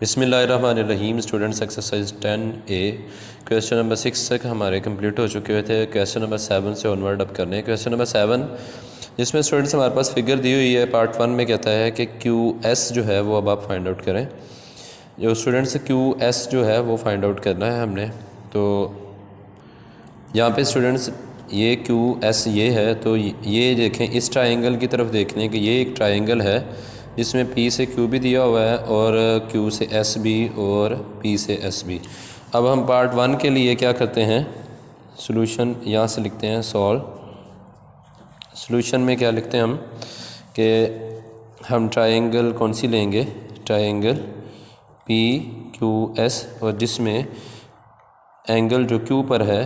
बिस्मिल्लाहिर्रहमानिर्रहीम। Students exercise 10A question number 6 तक हमारे कंप्लीट हो चुके थे। क्वेश्चन नंबर 7 से ऑनवर्ड अब करने हैं। क्वेश्चन नंबर 7 जिसमें स्टूडेंट्स हमारे पास फिगर दी हुई है। पार्ट 1 में कहता है कि QS जो है वो अब आप फाइंड आउट करें। जो स्टूडेंट्स QS जो है वो फाइंड आउट करना है हमने। तो यहाँ पे स्टूडेंट्स ये QS ये है, तो ये देखें, इस ट्रायंगल की तरफ देख लें कि ये एक ट्रायंगल है जिसमें P से Q भी दिया हुआ है और Q से S भी और P से S भी। अब हम पार्ट 1 के लिए क्या करते हैं, सॉल्यूशन यहाँ से लिखते हैं सॉल्व। सॉल्यूशन में क्या लिखते हैं हम कि हम ट्रायंगल कौन सी लेंगे, ट्रायंगल PQS, और जिसमें एंगल जो Q पर है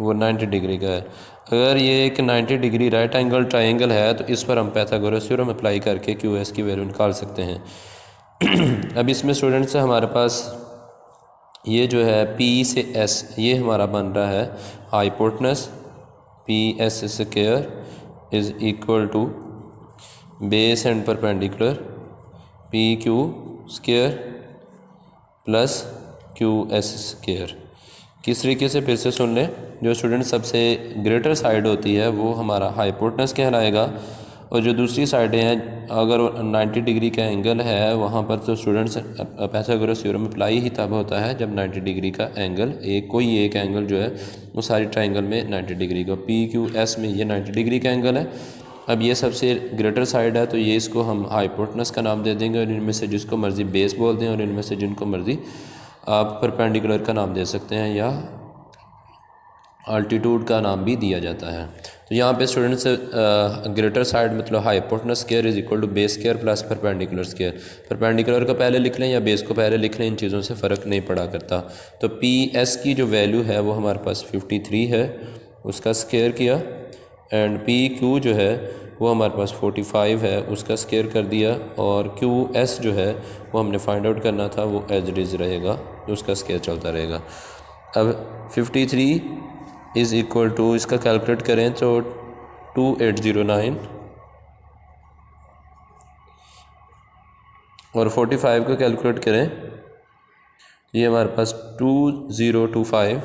वो 90 डिग्री का है। अगर ये एक 90 डिग्री राइट एंगल ट्रायंगल है तो इस पर हम पाइथागोरस थ्योरम अप्लाई करके QS की वैल्यू निकाल सकते हैं। अब इसमें स्टूडेंट्स हमारे पास ये जो है P से S ये हमारा बन रहा है hypotenuse PS square is equal to base and perpendicular PQ square plus QS square. किस तरीके से, फिर से सुन लें। जो स्टूडेंट सबसे ग्रेटर साइड होती है वो हमारा हाइपोटेनस कहलाएगा, और जो दूसरी साइडें हैं अगर 90 डिग्री का एंगल है वहाँ पर तो स्टूडेंट्स पाइथागोरस थ्योरम अप्लाई ही तब होता है जब 90 डिग्री का एंगल, कोई एक एंगल जो है वो सारी ट्रायंगल में 90 डिग्री का, PQS में ये 90 डिग्री का एंगल है। अब ये सबसे ग्रेटर साइड है तो ये इसको हम हाइपोटेनस का नाम दे देंगे, और इनमें से जिसको मर्ज़ी बेस बोल दें, और इनमें से जिनको मर्ज़ी आप परपेंडिकुलर का नाम दे सकते हैं या अल्टीट्यूड का नाम भी दिया जाता है। तो यहाँ पे स्टूडेंट्स ग्रेटर साइड मतलब hypotenuse square is equal to base square plus perpendicular square. Perpendicular को पहले लिख लें या बेस को पहले लिख लें, इन चीज़ों से फ़र्क नहीं पड़ा करता। तो PS की जो वैल्यू है वो हमारे पास 53 है, उसका स्क्वायर किया, एंड PQ जो है वो हमारे पास 45 है, उसका स्क्वायर कर दिया, और QS जो है वो हमने फाइंड आउट करना था, वो एज इट इज़ रहेगा, उसका स्क्वायर चलता रहेगा। अब 53 इज़ इक्वल टू, इसका कैलकुलेट करें तो 2809, और 45 को कैलकुलेट करें ये हमारे पास 2025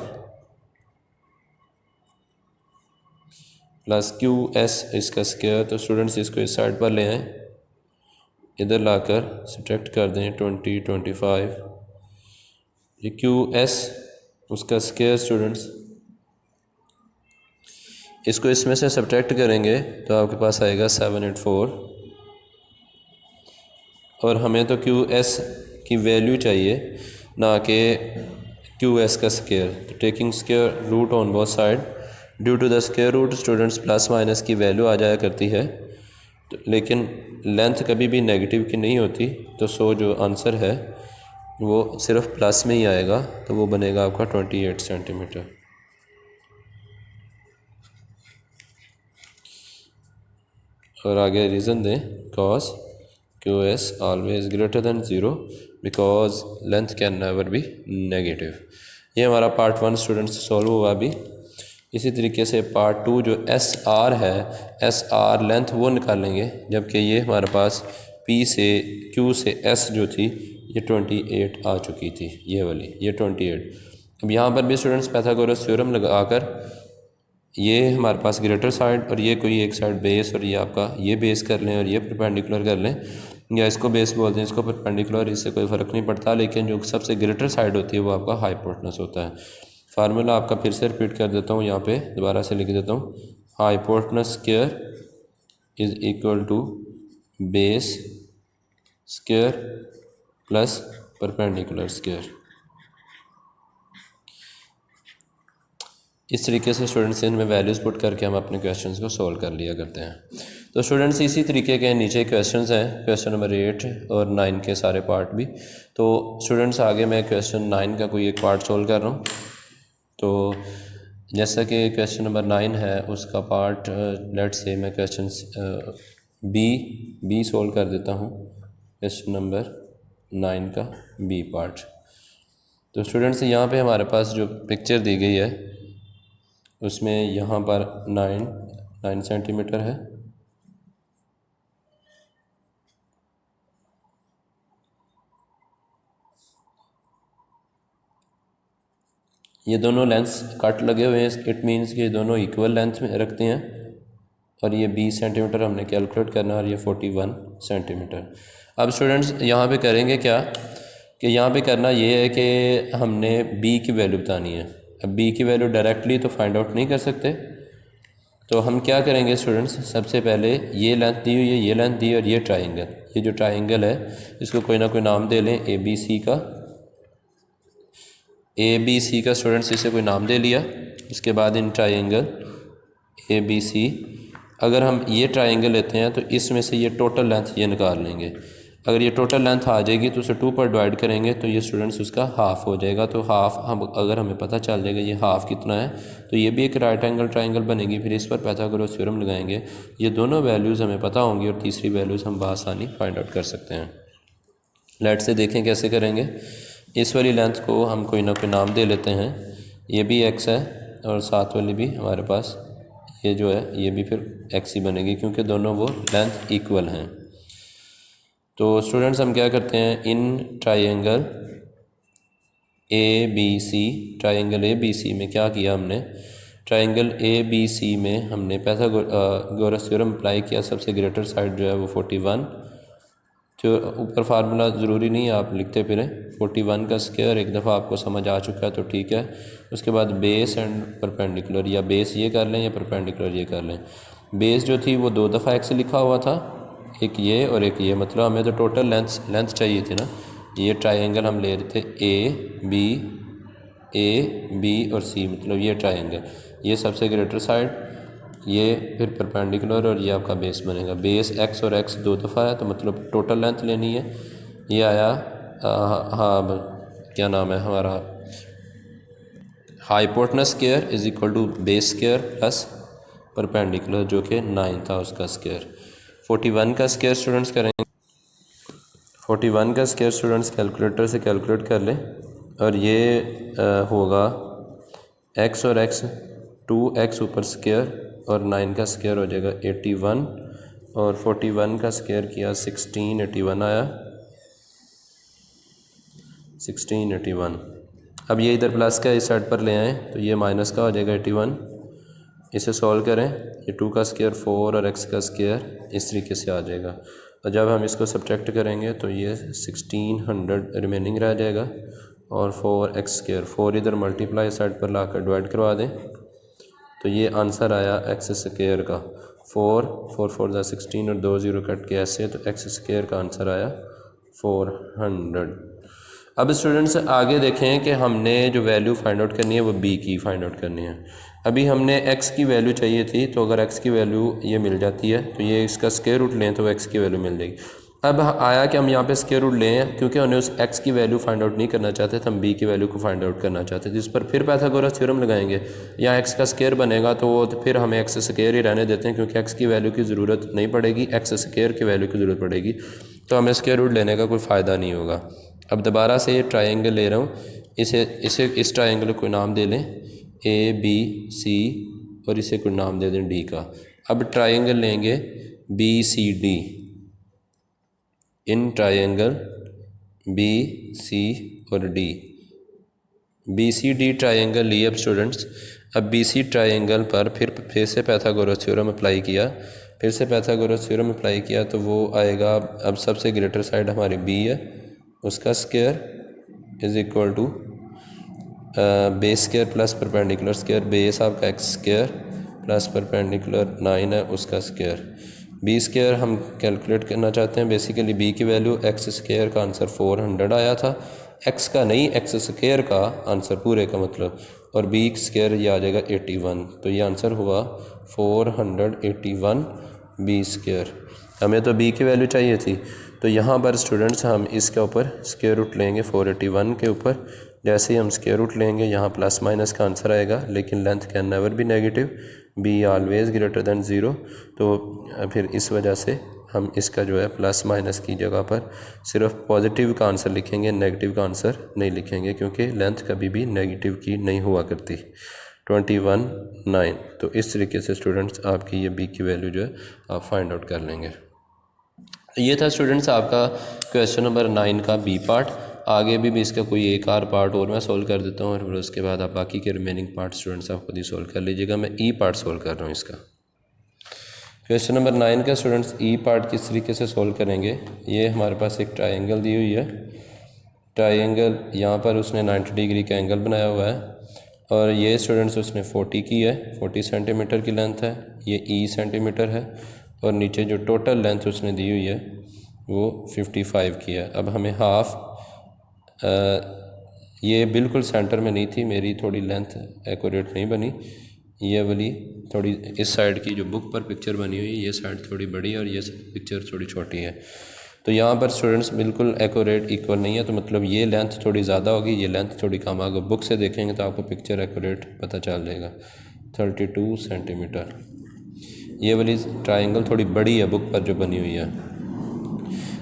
प्लस QS इसका स्क्वायर। तो स्टूडेंट्स इसको इस साइड पर ले आएँ, इधर लाकर सब्ट्रैक्ट कर दें 2025, ये QS उसका स्क्वायर। स्टूडेंट्स इसको इसमें से सब्ट्रैक्ट करेंगे तो आपके पास आएगा 784, और हमें तो QS की वैल्यू चाहिए ना कि QS का स्क्वायर। तो taking square root on both side due to the square root students plus minus की वैल्यू आ जाया करती है, तो लेकिन लेंथ कभी भी नेगेटिव की नहीं होती। तो सो जो आंसर है वो सिर्फ प्लस में ही आएगा, तो वो बनेगा आपका 28 सेंटीमीटर। और आगे रीज़न दें, cause QS always greater than 0 because length can never be negative. ये हमारा पार्ट 1 स्टूडेंट्स सॉल्व हुआ अभी। इसी तरीके से पार्ट 2 जो SR है, SR लेंथ वो निकालेंगे, जबकि ये हमारे पास P से Q से S जो थी ये 28 आ चुकी थी, ये वाली, ये 28। अब यहाँ पर भी स्टूडेंट्स पाइथागोरस थ्योरम लगाकर ये हमारे पास ग्रेटर साइड और ये कोई एक साइड बेस, और ये आपका ये बेस कर लें और ये परपेंडिकुलर कर लें, या इसको बेस बोलते हैं, इसको परपेंडिकुलर, इससे कोई फ़र्क नहीं पड़ता। लेकिन जो सबसे ग्रेटर साइड होती है वो आपका हाइपोटेनस होता है। फार्मूला आपका फिर से रिपीट कर देता हूँ, यहाँ पे दोबारा से लिख देता हूँ। Hypotenuse square is equal to base square plus perpendicular square. इस तरीके से स्टूडेंट्स इनमें वैल्यूज़ पुट करके हम अपने क्वेश्चंस को सॉल्व कर लिया करते हैं। तो स्टूडेंट्स इसी तरीके के नीचे क्वेश्चंस हैं, क्वेश्चन नंबर 8 और 9 के सारे पार्ट भी। तो स्टूडेंट्स आगे मैं क्वेश्चन 9 का कोई एक पार्ट सॉल्व कर रहा हूँ। तो जैसा कि क्वेश्चन नंबर 9 है उसका पार्ट लेट से मैं क्वेश्चन बी सॉल्व कर देता हूँ। क्वेश्चन नंबर 9 का बी पार्ट। तो स्टूडेंट्स यहाँ पे हमारे पास जो पिक्चर दी गई है उसमें यहाँ पर 9 सेंटीमीटर है, ये दोनों लेंथ्स कट लगे हुए हैं, इट मीन्स कि ये दोनों इक्वल लेंथ में रखते हैं। और ये 20 सेंटीमीटर हमने कैलकुलेट करना और ये 41 सेंटीमीटर। अब स्टूडेंट्स यहाँ पे करेंगे क्या कि यहाँ पे करना ये है कि हमने बी की वैल्यू बतानी है। अब बी की वैल्यू डायरेक्टली तो फाइंड आउट नहीं कर सकते, तो हम क्या करेंगे स्टूडेंट्स, सबसे पहले ये लेंथ दी हुई है, ये लेंथ दी और ये ट्राइंगल, ये जो ट्राइंगल है इसको कोई ना कोई नाम दे लें, ए बी सी का स्टूडेंट्स इसे कोई नाम दे लिया। इसके बाद इन ट्राइंगल ए बी सी, अगर हम ये ट्राइंगल लेते हैं तो इसमें से ये टोटल लेंथ ये निकाल लेंगे। अगर ये टोटल लेंथ आ जाएगी तो उसे 2 पर डिवाइड करेंगे तो ये स्टूडेंट्स उसका हाफ़ हो जाएगा। तो हाफ़ हम अगर हमें पता चल जाएगा ये हाफ़ कितना है तो ये भी एक राइट एंगल ट्राइंगल बनेगी। फिर इस पर पाइथागोरस थ्योरम लगाएंगे, ये दोनों वैल्यूज़ हमें पता होंगी और तीसरी वैल्यूज़ हम बआसानी फाइंड आउट कर सकते हैं। लेट से देखें कैसे करेंगे। इस वाली लेंथ को हम कोई ना कोई नाम दे लेते हैं, ये भी एक्स है और साथ वाली भी हमारे पास ये जो है ये भी फिर एक्स ही बनेगी क्योंकि दोनों वो लेंथ इक्वल हैं। तो स्टूडेंट्स हम क्या करते हैं, in triangle A B C, triangle A B C में क्या किया हमने, ट्राइंगल ए बी सी में हमने पाइथागोरस थ्योरम अप्लाई किया। सबसे ग्रेटर साइड जो है वो 41, जो ऊपर फार्मूला ज़रूरी नहीं है आप लिखते फिरें, 41 का स्क्वायर एक दफ़ा आपको समझ आ चुका है तो ठीक है। उसके बाद बेस एंड परपेंडिकुलर, या बेस ये कर लें या परपेंडिकुलर ये कर लें। बेस जो थी वो 2 दफ़ा एक्स लिखा हुआ था, एक ये और एक ये, मतलब हमें तो टोटल लेंथ चाहिए थी ना। ये ट्राइंगल हम ले रहे थे ए बी और सी, मतलब ये ट्राइंगल, ये सबसे ग्रेटर साइड, ये फिर परपेंडिकुलर और ये आपका बेस बनेगा। बेस एक्स और एक्स 2 दफ़ा है तो मतलब टोटल लेंथ लेनी है। ये आया हाँ क्या नाम है हमारा, hypotenuse square is equal to base square plus perpendicular जो कि 9 था उसका स्क्वायर। 41 का स्क्वायर स्टूडेंट्स करेंगे, 41 का स्क्वायर स्टूडेंट्स कैलकुलेटर से कैलकुलेट कर लें और ये होगा एक्स और एक्स 2x ऊपर स्क्वायर और 9 का स्क्वायर हो जाएगा 81 और 41 का स्क्वायर किया 1681 आया 1681। अब ये इधर प्लस का इस साइड पर ले आएँ तो ये माइनस का हो जाएगा 81। इसे सॉल्व करें, ये 2 का स्क्वायर 4 और x का स्क्वायर इस तरीके से आ जाएगा। और जब हम इसको सब्ट्रैक्ट करेंगे तो ये 1600 रिमेनिंग रह जाएगा और 4x स्क्वायर, 4 इधर मल्टीप्लाई साइड पर लाकर डिवाइड करवा दें तो ये आंसर आया एक्स स्क्वायर का 4 4 16 और 2 0 कट के ऐसे, तो एक्स स्क्वायर का आंसर आया 400। अब स्टूडेंट्स आगे देखें कि हमने जो वैल्यू फाइंड आउट करनी है वो बी की फाइंड आउट करनी है। अभी हमने एक्स की वैल्यू चाहिए थी, तो अगर एक्स की वैल्यू ये मिल जाती है तो ये इसका स्क्वायर रूट लें तो एक्स की वैल्यू मिल जाएगी। अब आया कि हम यहाँ पे स्क्वायर रूट लें क्योंकि हमने उस एक्स की वैल्यू फाइंड आउट नहीं करना चाहते थे, हम बी की वैल्यू को फाइंड आउट करना चाहते थे। इस पर फिर पाइथागोरस थ्योरम लगाएंगे, या एक्स का स्क्वायर बनेगा तो फिर हमें एक्स स्क्वायर ही रहने देते हैं क्योंकि एक्स की वैल्यू की ज़रूरत नहीं पड़ेगी, एक्स स्क्वायर की वैल्यू की ज़रूरत पड़ेगी, तो हमें स्क्वायर रूट लेने का कोई फ़ायदा नहीं होगा। अब दोबारा से ये ट्राइंगल ले रहा हूँ, इसे इस ट्राइंगल को कोई नाम दे लें ए बी सी और इसे कोई नाम दे दें डी का। अब ट्राइंगल लेंगे बी सी डी, इन ट्राइंगल बी सी और D, B C D triangle लिए अब स्टूडेंट्स। अब बी सी ट्राइंगल पर फिर से पाइथागोरस थ्योरम अप्लाई किया, फिर से पाइथागोरस थ्योरम अप्लाई किया तो वो आएगा, अब सबसे ग्रेटर साइड हमारी बी है, उसका square is equal to base square plus perpendicular square, base आपका एक्स स्क्वायर प्लस परपेंडिकुलर 9 है उसका स्क्वायर। बी स्क्वायर हम कैलकुलेट करना चाहते हैं, बेसिकली बी की वैल्यू एक्स स्क्वायर का आंसर 400 आया था, एक्स का नहीं एक्स स्क्वायर का आंसर पूरे का मतलब, और बी स्क्वायर ये आ जाएगा 81, तो ये आंसर हुआ 481 बी स्क्वायर। हमें तो बी की वैल्यू चाहिए थी, तो यहाँ पर स्टूडेंट्स हम इसके ऊपर स्क्वायर रूट लेंगे 481 के ऊपर। जैसे ही हम स्क्वायर रूट लेंगे यहाँ प्लस माइनस का आंसर आएगा, लेकिन length can never be negative, be always greater than 0, तो फिर इस वजह से हम इसका जो है प्लस माइनस की जगह पर सिर्फ पॉजिटिव का आंसर लिखेंगे, नेगेटिव का आंसर नहीं लिखेंगे क्योंकि लेंथ कभी भी नेगेटिव की नहीं हुआ करती। 21 9, तो इस तरीके से स्टूडेंट्स आपकी ये बी की वैल्यू जो है आप फाइंड आउट कर लेंगे। ये था स्टूडेंट्स आपका क्वेश्चन नंबर 9 का बी पार्ट। आगे भी इसका कोई एक आर पार्ट और मैं सोल्व कर देता हूँ और फिर उसके बाद आप बाकी के रिमेनिंग पार्ट स्टूडेंट्स आप खुद ही सोल्व कर लीजिएगा। मैं ई पार्ट सोल्व कर रहा हूँ इसका। क्वेश्चन नंबर 9 का स्टूडेंट्स ई पार्ट किस तरीके से सोल्व करेंगे। ये हमारे पास एक ट्रायंगल दी हुई है, ट्रायंगल यहाँ पर उसने 90 डिग्री का एंगल बनाया हुआ है और ये स्टूडेंट्स उसने 40 की है, 40 सेंटीमीटर की लेंथ है, ये ई सेंटीमीटर है और नीचे जो टोटल लेंथ उसने दी हुई है वो 55 की है। अब हमें हाफ, ये बिल्कुल सेंटर में नहीं थी, मेरी थोड़ी लेंथ एक्यूरेट नहीं बनी, ये वाली थोड़ी इस साइड की जो बुक पर पिक्चर बनी हुई है ये साइड थोड़ी बड़ी है और ये पिक्चर थोड़ी छोटी है। तो यहाँ पर स्टूडेंट्स बिल्कुल एक्यूरेट इक्वल नहीं है, तो मतलब ये लेंथ थोड़ी ज़्यादा होगी, ये लेंथ थोड़ी कम। अगर बुक से देखेंगे तो आपको पिक्चर एक्यूरेट पता चल जाएगा। 32 सेंटीमीटर ये वाली ट्रायंगल थोड़ी बड़ी है बुक पर जो बनी हुई है।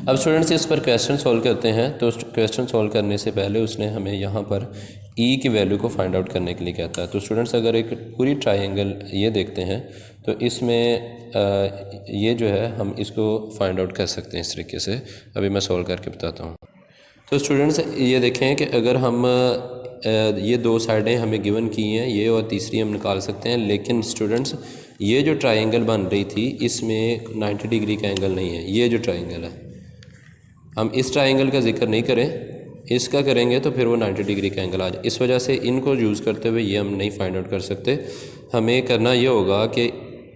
अब स्टूडेंट्स इस पर क्वेश्चन सॉल्व करते हैं। तो क्वेश्चन सॉल्व करने से पहले उसने हमें यहाँ पर ई की वैल्यू को फाइंड आउट करने के लिए कहता है। तो स्टूडेंट्स अगर एक पूरी ट्रायंगल ये देखते हैं तो इसमें ये जो है हम इसको फाइंड आउट कर सकते हैं इस तरीके से। अभी मैं सॉल्व करके बताता हूँ। तो स्टूडेंट्स ये देखें कि अगर हम ये दो साइडें हमें गिवन की हैं, ये और तीसरी हम निकाल सकते हैं, लेकिन स्टूडेंट्स ये जो ट्रायंगल बन रही थी इसमें 90 डिग्री का एंगल नहीं है। ये जो ट्रायंगल है, हम इस ट्रायंगल का जिक्र नहीं करें, इसका करेंगे तो फिर वो 90 डिग्री का एंगल आ जाए। इस वजह से इनको यूज़ करते हुए ये हम नहीं फाइंड आउट कर सकते। हमें करना ये होगा कि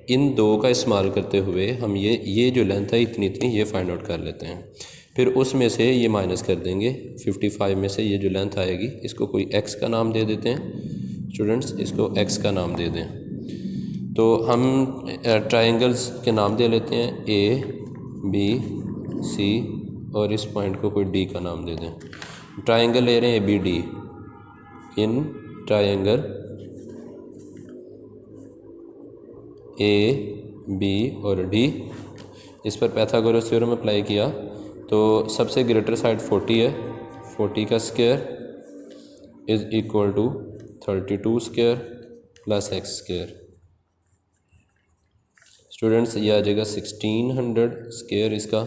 इन दो का इस्तेमाल करते हुए हम ये जो लेंथ है इतनी इतनी ये फाइंड आउट कर लेते हैं, फिर उसमें से ये माइनस कर देंगे। 55 में से ये जो लेंथ आएगी इसको कोई x का नाम दे देते हैं स्टूडेंट्स, इसको x का नाम दे दें। तो हम ट्रायंगल्स के नाम दे लेते हैं A, B, C और इस पॉइंट को कोई D का नाम दे दें। ट्रायंगल ले रहे हैं ABD। In triangle A, B और D, इस पर पाइथागोरस थ्योरम अप्लाई किया तो सबसे ग्रेटर साइड 40 है, 40 का square is equal to 32 square plus x square. Students ये आ जाएगा 1600 स्क्वायर इसका,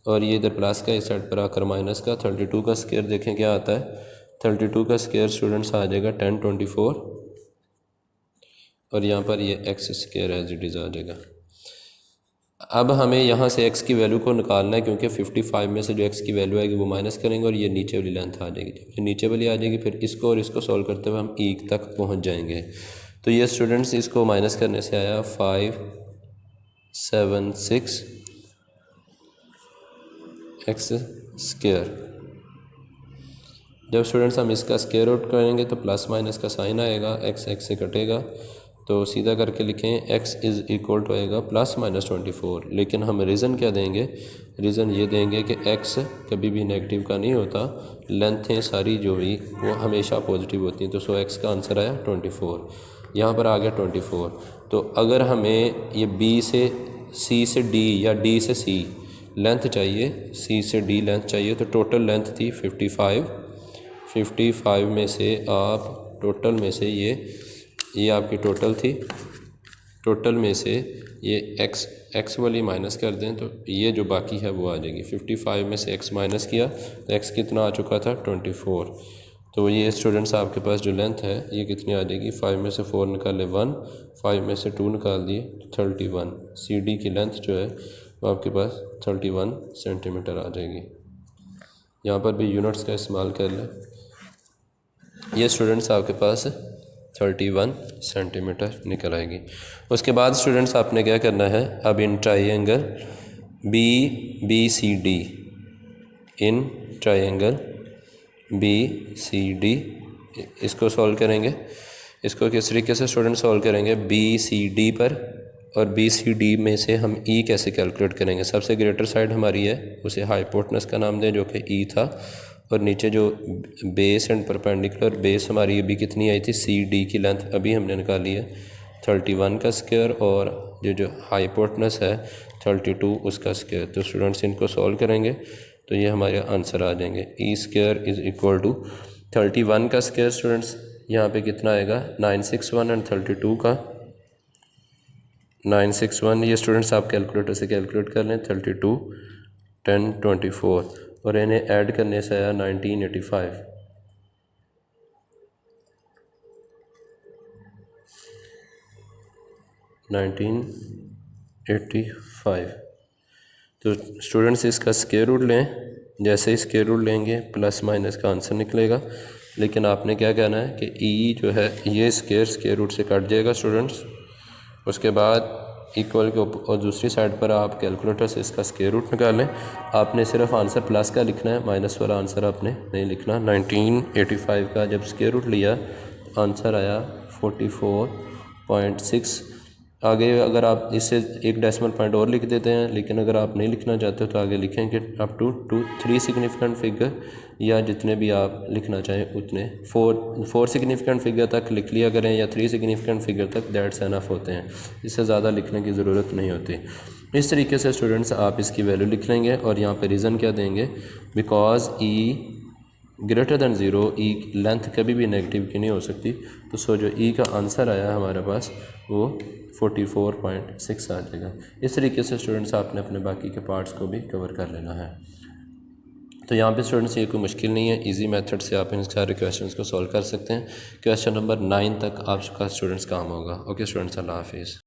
और ये इधर प्लस का इस साइड पर आकर माइनस का। 32 का स्क्वायर देखें क्या आता है। 32 का स्क्वायर स्टूडेंट्स आ जाएगा 1024 और यहाँ पर ये x square as it is आ जाएगा। अब हमें यहाँ से x की वैल्यू को निकालना है, क्योंकि 55 में से जो x की वैल्यू आएगी वो माइनस करेंगे और ये नीचे वाली लेंथ आ जाएगी। जब ये नीचे वाली आ जाएगी फिर इसको और इसको सॉल्व करते हुए हम e तक पहुँच जाएंगे। तो ये स्टूडेंट्स इसको माइनस करने से आया 576 x स्क्वायर। जब स्टूडेंट्स हम इसका स्क्वायर आउट करेंगे तो प्लस माइनस का साइन आएगा, x से कटेगा तो सीधा करके लिखें x इज़ इक्वल टू आएगा प्लस माइनस 24। लेकिन हम रीज़न क्या देंगे, रीज़न ये देंगे कि x कभी भी नेगेटिव का नहीं होता, लेंथें सारी जो भी वो हमेशा पॉजिटिव होती हैं। तो सो x का आंसर आया 24, यहाँ पर आ गया 24। तो अगर हमें ये B से C से D या D से C लेंथ चाहिए, C से D लेंथ चाहिए, तो टोटल लेंथ थी 55 में से आप टोटल में से ये आपकी टोटल थी, टोटल में से ये x वाली माइनस कर दें तो ये जो बाकी है वो आ जाएगी। 55 में से x माइनस किया तो x कितना आ चुका था 24। तो ये स्टूडेंट्स आपके पास जो लेंथ है ये कितनी आ जाएगी, 5 में से 4 निकाले 1, 5 में से 2 निकाल दिए तो 31। CD की लेंथ जो है वो आपके पास 31 सेंटीमीटर आ जाएगी। यहाँ पर भी यूनिट्स का इस्तेमाल कर लें। ये स्टूडेंट्स आपके पास 31 सेंटीमीटर निकल आएगी। उसके बाद स्टूडेंट्स आपने क्या करना है, अब in triangle BCD, in triangle BCD इसको सॉल्व करेंगे। इसको किस तरीके से स्टूडेंट सॉल्व करेंगे, BCD पर और BCD में से हम E कैसे कैलकुलेट करेंगे। सबसे ग्रेटर साइड हमारी है, उसे हाइपोटेनस का नाम दें जो कि E था, और नीचे जो बेस एंड परपेंडिकुलर बेस हमारी अभी कितनी आई थी, CD की लेंथ अभी हमने निकाली है 31 का स्क्वायर, और जो हाइपोटेनस है 32 उसका स्क्वायर। तो स्टूडेंट्स इनको सॉल्व करेंगे तो ये हमारे आंसर आ जाएंगे। E square is equal to 31 का स्क्वायर स्टूडेंट्स यहाँ पे कितना आएगा 961 एंड 32 का 961, ये स्टूडेंट्स आप कैलकुलेटर से कैलकुलेट कर लें। 32 10 24 और इन्हें ऐड करने से आया 1985। तो स्टूडेंट्स इसका स्क्वायर रूट लें, जैसे ही स्क्वायर रूट लेंगे प्लस माइनस का आंसर निकलेगा। लेकिन आपने क्या कहना है कि ई जो है ये स्क्वायर रूट से कट जाएगा स्टूडेंट्स। उसके बाद इक्वल के और दूसरी साइड पर आप कैलकुलेटर से इसका स्क्वायर रूट निकालें। आपने सिर्फ आंसर प्लस का लिखना है, माइनस वाला आंसर आपने नहीं लिखना। 1985 का जब स्क्वायर रूट लिया तो आंसर आया 44.6। आगे अगर आप इससे एक डेसिमल पॉइंट और लिख देते हैं, लेकिन अगर आप नहीं लिखना चाहते तो आगे लिखेंगे अप टू 3 सिग्निफिकेंट फिगर, या जितने भी आप लिखना चाहें उतने 4 सिग्निफिकेंट फिगर तक लिख लिया करें, या 3 सिग्निफिकेंट फिगर तक दैट्स एनफ होते हैं। इससे ज़्यादा लिखने की ज़रूरत नहीं होती। इस तरीके से स्टूडेंट्स आप इसकी वैल्यू लिख लेंगे और यहाँ पे रीज़न क्या देंगे, because E greater than zero, E length कभी भी नेगेटिव की नहीं हो सकती। तो सो जो ई का आंसर आया हमारे पास वो 44.6 आ जाएगा। इस तरीके से स्टूडेंट्स आपने अपने बाकी के पार्ट्स को भी कवर कर लेना है। तो यहाँ पे स्टूडेंट्स ये कोई मुश्किल नहीं है, इजी मेथड से आप इन सारे क्वेश्चंस को सॉल्व कर सकते हैं। क्वेश्चन नंबर 9 तक आपका स्टूडेंट्स काम होगा। ओके स्टूडेंट्स, अल्लाह हाफिज़।